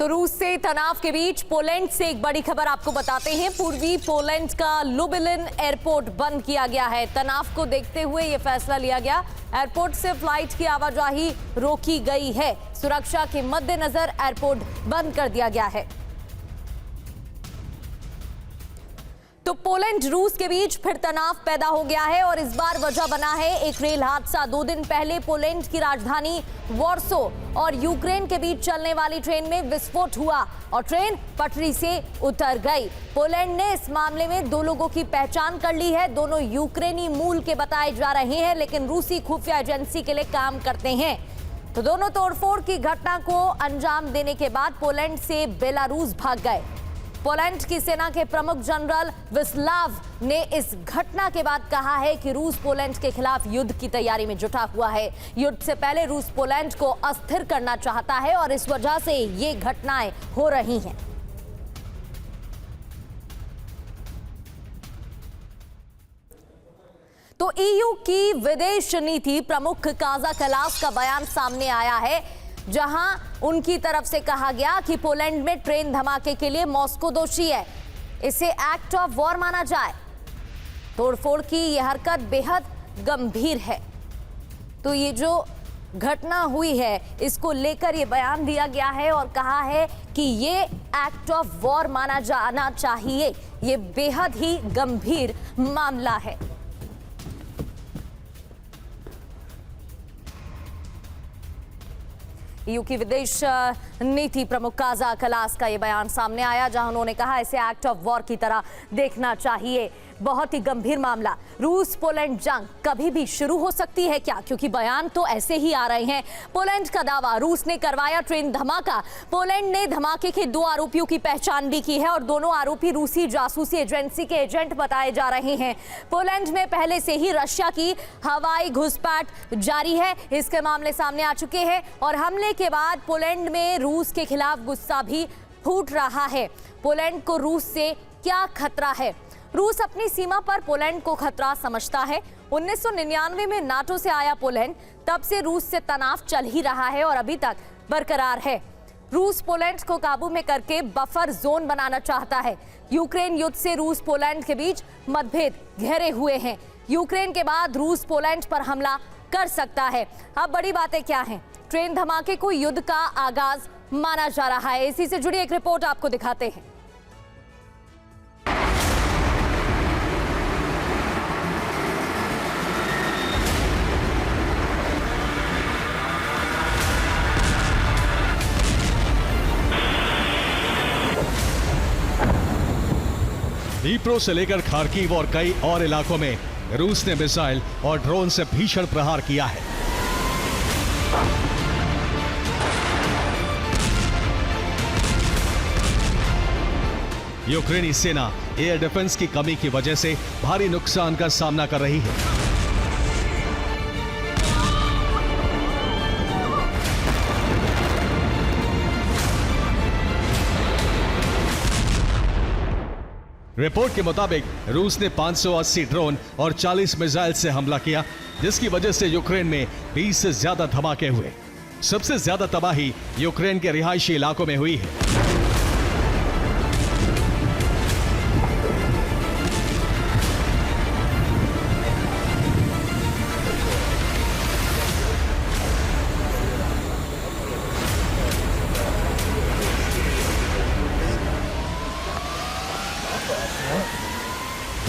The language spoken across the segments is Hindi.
तो रूस से तनाव के बीच पोलैंड से एक बड़ी खबर आपको बताते हैं। पूर्वी पोलैंड का लुबिलिन एयरपोर्ट बंद किया गया है। तनाव को देखते हुए यह फैसला लिया गया। एयरपोर्ट से फ्लाइट की आवाजाही रोकी गई है। सुरक्षा के मद्देनजर एयरपोर्ट बंद कर दिया गया है। तो पोलैंड रूस के बीच फिर तनाव पैदा हो गया है और इस बार वजह बना है एक रेल हादसा। 2 दिन पहले पोलैंड की राजधानी वॉर्सो और यूक्रेन के बीच चलने वाली ट्रेन में विस्फोट हुआ और ट्रेन पटरी से उतर गई। पोलैंड ने इस मामले में 2 लोगों की पहचान कर ली है। दोनों यूक्रेनी मूल के बताए जा रहे हैं, लेकिन रूसी खुफिया एजेंसी के लिए काम करते हैं। तो दोनों तोड़फोड़ की घटना को अंजाम देने के बाद पोलैंड से बेलारूस भाग गए। पोलैंड की सेना के प्रमुख जनरल विस्लाव ने इस घटना के बाद कहा है कि रूस पोलैंड के खिलाफ युद्ध की तैयारी में जुटा हुआ है। युद्ध से पहले रूस पोलैंड को अस्थिर करना चाहता है और इस वजह से ये घटनाएं हो रही हैं। तो ईयू की विदेश नीति प्रमुख काजा कलास का बयान सामने आया है, जहां उनकी तरफ से कहा गया कि पोलैंड में ट्रेन धमाके के लिए मॉस्को दोषी है। इसे एक्ट ऑफ वॉर माना जाए। तोड़फोड़ की यह हरकत बेहद गंभीर है। तो ये जो घटना हुई है इसको लेकर ये बयान दिया गया है और कहा है कि ये एक्ट ऑफ वॉर माना जाना चाहिए। ये बेहद ही गंभीर मामला है। ईयू की विदेश नीति प्रमुख काजा कलास का यह बयान सामने आया, जहां उन्होंने कहा इसे एक्ट ऑफ वॉर की तरह देखना चाहिए। बहुत ही गंभीर मामला। रूस पोलैंड जंग कभी भी शुरू हो सकती है क्या? क्योंकि बयान तो ऐसे ही आ रहे हैं। पोलैंड का दावा, रूस ने करवाया ट्रेन धमाका। पोलैंड ने धमाके के 2 आरोपियों की पहचान भी की है और दोनों आरोपी रूसी जासूसी एजेंसी के एजेंट बताए जा रहे हैं। पोलैंड में पहले से ही रशिया की हवाई घुसपैठ जारी है। इसके मामले सामने आ चुके हैं और हमले के बाद पोलैंड में रूस के खिलाफ गुस्सा भी फूट रहा है। पोलैंड को रूस से क्या खतरा है? रूस अपनी सीमा पर पोलैंड को खतरा समझता है। 1999 में नाटो से आया पोलैंड, तब से रूस से तनाव चल ही रहा है और अभी तक बरकरार है। रूस पोलैंड को काबू में करके बफर जोन बनाना चाहता है। यूक्रेन युद्ध से रूस पोलैंड के बीच मतभेद गहरे हुए हैं। यूक्रेन के बाद रूस पोलैंड पर हमला कर सकता है। अब बड़ी बातें क्या हैं? ट्रेन धमाके को युद्ध का आगाज माना जा रहा है। इसी से जुड़ी एक रिपोर्ट आपको दिखाते हैं। डीप्रो से लेकर खार्किव और कई और इलाकों में रूस ने मिसाइल और ड्रोन से भीषण प्रहार किया है। यूक्रेनी सेना एयर डिफेंस की कमी की वजह से भारी नुकसान का सामना कर रही है। रिपोर्ट के मुताबिक रूस ने 580 ड्रोन और 40 मिसाइल से हमला किया, जिसकी वजह से यूक्रेन में 20 से ज्यादा धमाके हुए। सबसे ज्यादा तबाही यूक्रेन के रिहायशी इलाकों में हुई है।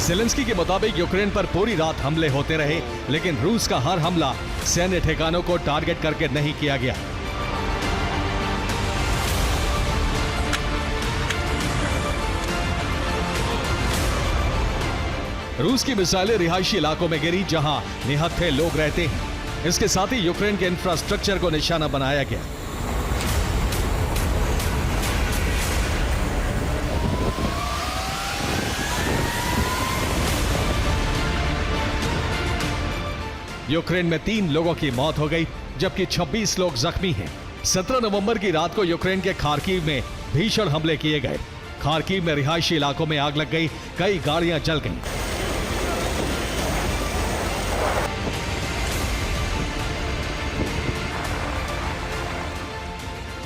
ज़ेलेंस्की के मुताबिक यूक्रेन पर पूरी रात हमले होते रहे, लेकिन रूस का हर हमला सैन्य ठिकानों को टारगेट करके नहीं किया गया। रूस की मिसाइलें रिहायशी इलाकों में गिरी जहां निहत्थे लोग रहते हैं। इसके साथ ही यूक्रेन के इंफ्रास्ट्रक्चर को निशाना बनाया गया। यूक्रेन में 3 लोगों की मौत हो गई, जबकि 26 लोग जख्मी हैं। 17 नवंबर की रात को यूक्रेन के खार्किव में भीषण हमले किए गए। खार्किव में रिहायशी इलाकों में आग लग गई, कई गाड़ियां जल गईं।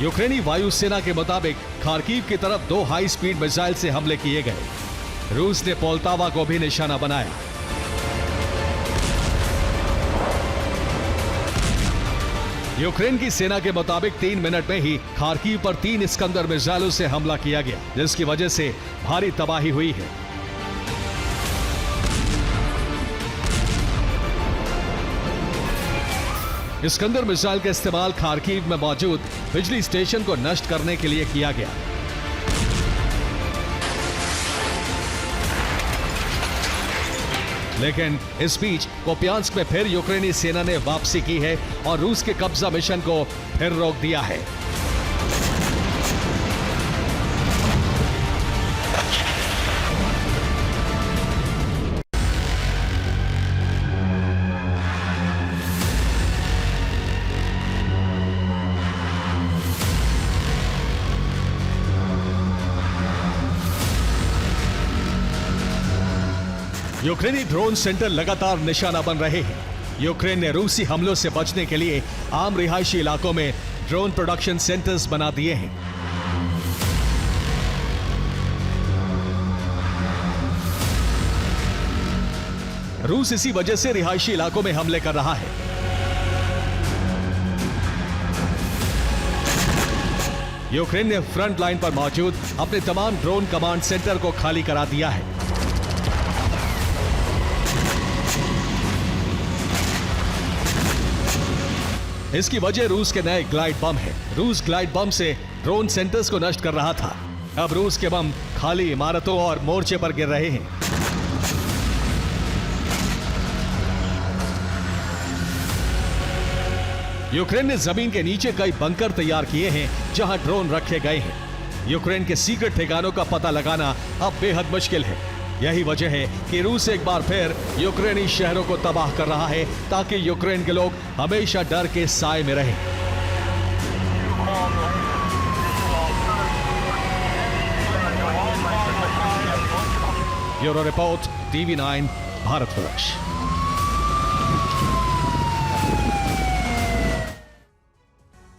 यूक्रेनी वायुसेना के मुताबिक खार्किव की तरफ 2 हाई स्पीड मिसाइल से हमले किए गए। रूस ने पोल्टावा को भी निशाना बनाया। यूक्रेन की सेना के मुताबिक 3 मिनट में ही खार्किव पर 3 इस्कंदर मिसाइलों से हमला किया गया, जिसकी वजह से भारी तबाही हुई है। इस्कंदर मिसाइल का इस्तेमाल खार्किव में मौजूद बिजली स्टेशन को नष्ट करने के लिए किया गया। लेकिन इस बीच कोपियांस्क में फिर यूक्रेनी सेना ने वापसी की है और रूस के कब्जा मिशन को फिर रोक दिया है। यूक्रेनी ड्रोन सेंटर लगातार निशाना बन रहे हैं। यूक्रेन ने रूसी हमलों से बचने के लिए आम रिहायशी इलाकों में ड्रोन प्रोडक्शन सेंटर्स बना दिए हैं। रूस इसी वजह से रिहायशी इलाकों में हमले कर रहा है। यूक्रेन ने फ्रंट लाइन पर मौजूद अपने तमाम ड्रोन कमांड सेंटर को खाली करा दिया है। इसकी वजह रूस के नए ग्लाइड बम है। रूस ग्लाइड बम से ड्रोन सेंटर्स को नष्ट कर रहा था। अब रूस के बम खाली इमारतों और मोर्चे पर गिर रहे हैं। यूक्रेन ने जमीन के नीचे कई बंकर तैयार किए हैं जहां ड्रोन रखे गए हैं। यूक्रेन के सीक्रेट ठिकानों का पता लगाना अब बेहद मुश्किल है। यही वजह है कि रूस एक बार फिर यूक्रेनी शहरों को तबाह कर रहा है ताकि यूक्रेन के लोग हमेशा डर के साए में रहें। Bureau report, TV9 Bharatvarsh.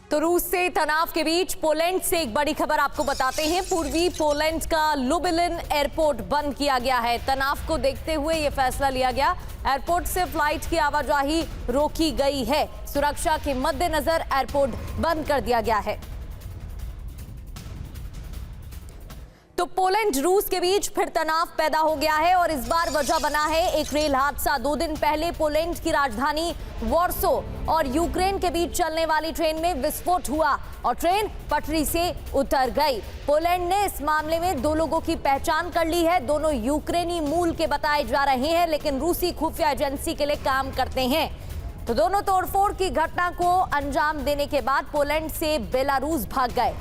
तो रूस से तनाव के बीच पोलैंड से एक बड़ी खबर आपको बताते हैं। पूर्वी पोलैंड का लुबिलिन एयरपोर्ट बंद किया गया है। तनाव को देखते हुए यह फैसला लिया गया। एयरपोर्ट से फ्लाइट की आवाजाही रोकी गई है। सुरक्षा के मद्देनजर एयरपोर्ट बंद कर दिया गया है। तो पोलैंड रूस के बीच फिर तनाव पैदा हो गया है और इस बार वजह बना है एक रेल हादसा। 2 दिन पहले पोलैंड की राजधानी वॉर्सो और यूक्रेन के बीच चलने वाली ट्रेन में विस्फोट हुआ और ट्रेन पटरी से उतर गई। पोलैंड ने इस मामले में 2 लोगों की पहचान कर ली है। दोनों यूक्रेनी मूल के बताए जा रहे हैं, लेकिन रूसी खुफिया एजेंसी के लिए काम करते हैं। तो दोनों तोड़फोड़ की घटना को अंजाम देने के बाद पोलैंड से बेलारूस भाग गए।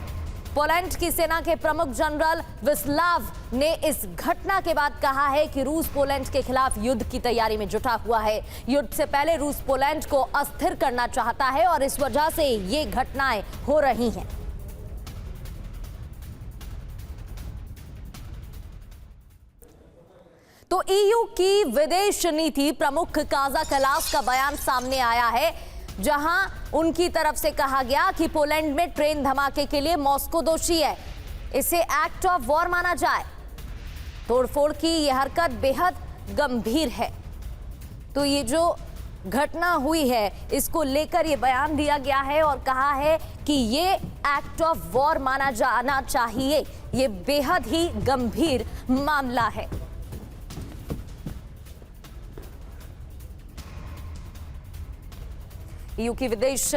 पोलैंड की सेना के प्रमुख जनरल विस्लाव ने इस घटना के बाद कहा है कि रूस पोलैंड के खिलाफ युद्ध की तैयारी में जुटा हुआ है। युद्ध से पहले रूस पोलैंड को अस्थिर करना चाहता है और इस वजह से ये घटनाएं हो रही हैं। तो ईयू की विदेश नीति प्रमुख काजा कलास का बयान सामने आया है, जहां उनकी तरफ से कहा गया कि पोलैंड में ट्रेन धमाके के लिए मॉस्को दोषी है। इसे एक्ट ऑफ वॉर माना जाए। तोड़फोड़ की यह हरकत बेहद गंभीर है। तो ये जो घटना हुई है इसको लेकर ये बयान दिया गया है और कहा है कि ये एक्ट ऑफ वॉर माना जाना चाहिए। ये बेहद ही गंभीर मामला है। ईयू की विदेश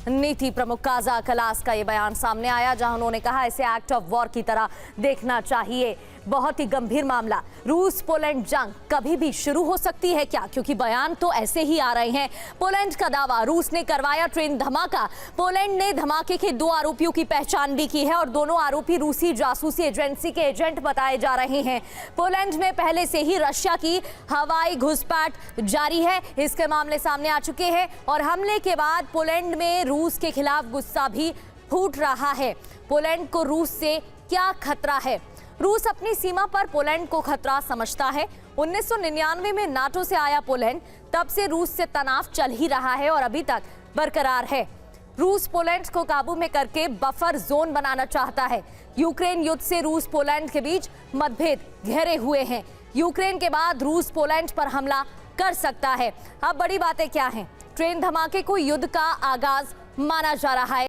नीति प्रमुख काजा कलास का यह बयान सामने आया, जहां उन्होंने कहा इसे एक्ट ऑफ वॉर की तरह देखना चाहिए। बहुत ही गंभीर मामला। रूस पोलैंड जंग कभी भी शुरू हो सकती है क्या? क्योंकि बयान तो ऐसे ही आ रहे हैं। पोलैंड का दावा, रूस ने करवाया ट्रेन धमाका। पोलैंड ने धमाके के 2 आरोपियों की पहचान भी की है और दोनों आरोपी रूसी जासूसी एजेंसी के एजेंट बताए जा रहे हैं। पोलैंड में पहले से ही रशिया की हवाई घुसपैठ जारी है। इसके मामले सामने आ चुके हैं और हमले के बाद पोलैंड में रूस के खिलाफ गुस्सा भी फूट रहा है। पोलैंड को रूस से क्या खतरा है? रूस अपनी सीमा पर पोलैंड को खतरा समझता है। 1999 में नाटो से आया पोलैंड, तब से रूस से तनाव चल ही रहा है और अभी तक बरकरार है। रूस पोलैंड को काबू में करके बफर जोन बनाना चाहता है। यूक्रेन युद्ध से रूस पोलैंड के बीच मतभेद गहरे हुए हैं। यूक्रेन के बाद रूस पोलैंड पर हमला कर सकता है। अब बड़ी बातें क्या हैं? ट्रेन धमाके को युद्ध का आगाज माना जा रहा है।